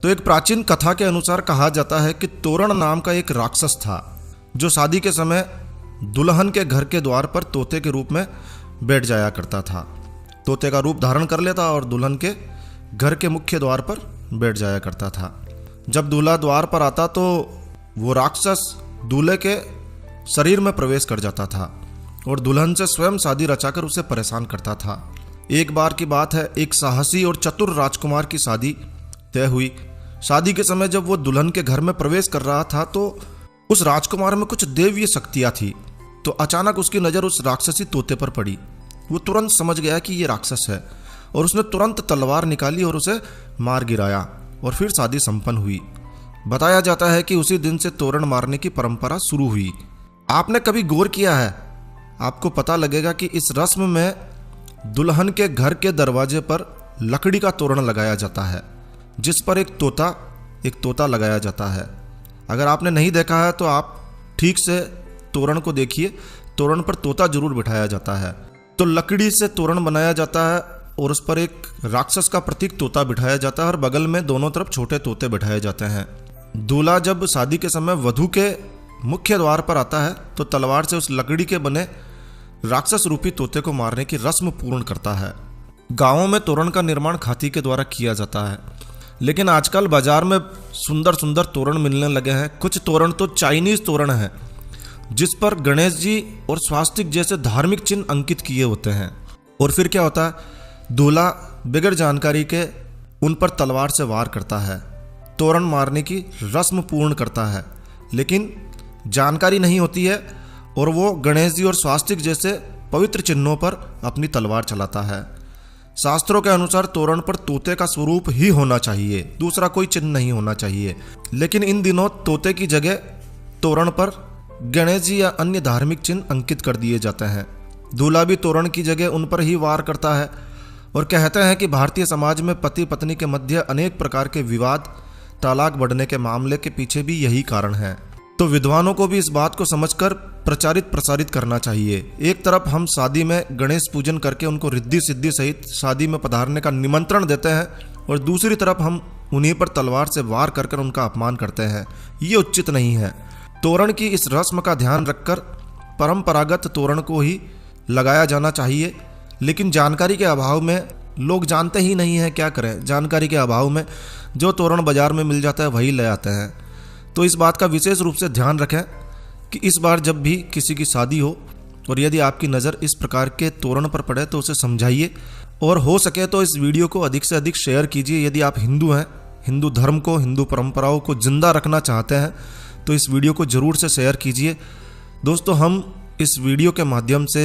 तो एक प्राचीन कथा के अनुसार कहा जाता है कि तोरण नाम का एक राक्षस था जो शादी के समय दुल्हन के घर के द्वार पर तोते के रूप में बैठ जाया करता था। तोते का रूप धारण कर लेता और दुल्हन के घर के मुख्य द्वार पर बैठ जाया करता था। जब दूल्हा द्वार पर आता तो वो राक्षस दूल्हे के शरीर में प्रवेश कर जाता था और दुल्हन से स्वयं शादी रचाकर उसे परेशान करता था। एक बार की बात है, एक साहसी और चतुर राजकुमार की शादी तय हुई। शादी के समय जब वो दुल्हन के घर में प्रवेश कर रहा था तो उस राजकुमार में कुछ दैवीय शक्तियां थी। तो अचानक उसकी नज़र उस राक्षसी तोते पर पड़ी। वो तुरंत समझ गया कि ये राक्षस है और उसने तुरंत तलवार निकाली और उसे मार गिराया और फिर शादी संपन्न हुई। बताया जाता है कि उसी दिन से तोरण मारने की परंपरा शुरू हुई। आपने कभी गौर किया है? आपको पता लगेगा कि इस रस्म में दुल्हन के घर के दरवाजे पर लकड़ी का तोरण लगाया जाता है जिस पर एक तोता लगाया जाता है। अगर आपने नहीं देखा है तो आप ठीक से तोरण को देखिए। तोरण पर तोता जरूर बिठाया जाता है। तो लकड़ी से तोरण बनाया जाता है और उस पर एक राक्षस का प्रतीक तोता बिठाया जाता है और बगल में दोनों तरफ छोटे तोते बिठाए जाते हैं। दूल्हा जब शादी के समय वधू के मुख्य द्वार पर आता है तो तलवार से उस लकड़ी के बने राक्षस रूपी तोते को मारने की रस्म पूर्ण करता है। गांवों में तोरण का निर्माण खाती के द्वारा किया जाता है, लेकिन आजकल बाजार में सुंदर सुंदर तोरण मिलने लगे हैं। कुछ तोरण तो चाइनीज तोरण है जिस पर गणेश जी और स्वास्तिक जैसे धार्मिक चिन्ह अंकित किए होते हैं। और फिर क्या होता है, दूल्हा बगैर जानकारी के उन पर तलवार से वार करता है, तोरण मारने की रस्म पूर्ण करता है, लेकिन जानकारी नहीं होती है और वो गणेश जी और स्वास्तिक जैसे पवित्र चिन्हों पर अपनी तलवार चलाता है। शास्त्रों के अनुसार तोरण पर तोते का स्वरूप ही होना चाहिए, दूसरा कोई चिन्ह नहीं होना चाहिए। लेकिन इन दिनों तोते की जगह तोरण पर गणेश जी या अन्य धार्मिक चिन्ह अंकित कर दिए जाते हैं। दूल्हा भी तोरण की जगह उन पर ही वार करता है और कहते हैं कि भारतीय समाज में पति पत्नी के मध्य अनेक प्रकार के विवाद, तलाक बढ़ने के मामले के पीछे भी यही कारण है। तो विद्वानों को भी इस बात को समझकर प्रचारित प्रसारित करना चाहिए। एक तरफ हम शादी में गणेश पूजन करके उनको रिद्धि सिद्धि सहित शादी में पधारने का निमंत्रण देते हैं और दूसरी तरफ हम उन्हीं पर तलवार से वार कर उनका अपमान करते हैं। ये उचित नहीं है। तोरण की इस रस्म का ध्यान रखकर परंपरागत तोरण को ही लगाया जाना चाहिए, लेकिन जानकारी के अभाव में लोग जानते ही नहीं हैं, क्या करें। जानकारी के अभाव में जो तोरण बाजार में मिल जाता है वही ले आते हैं। तो इस बात का विशेष रूप से ध्यान रखें कि इस बार जब भी किसी की शादी हो और यदि आपकी नज़र इस प्रकार के तोरण पर पड़े तो उसे समझाइए और हो सके तो इस वीडियो को अधिक से अधिक शेयर कीजिए। यदि आप हिंदू हैं, हिंदू धर्म को, हिंदू परंपराओं को जिंदा रखना चाहते हैं तो इस वीडियो को ज़रूर से शेयर कीजिए। दोस्तों, हम इस वीडियो के माध्यम से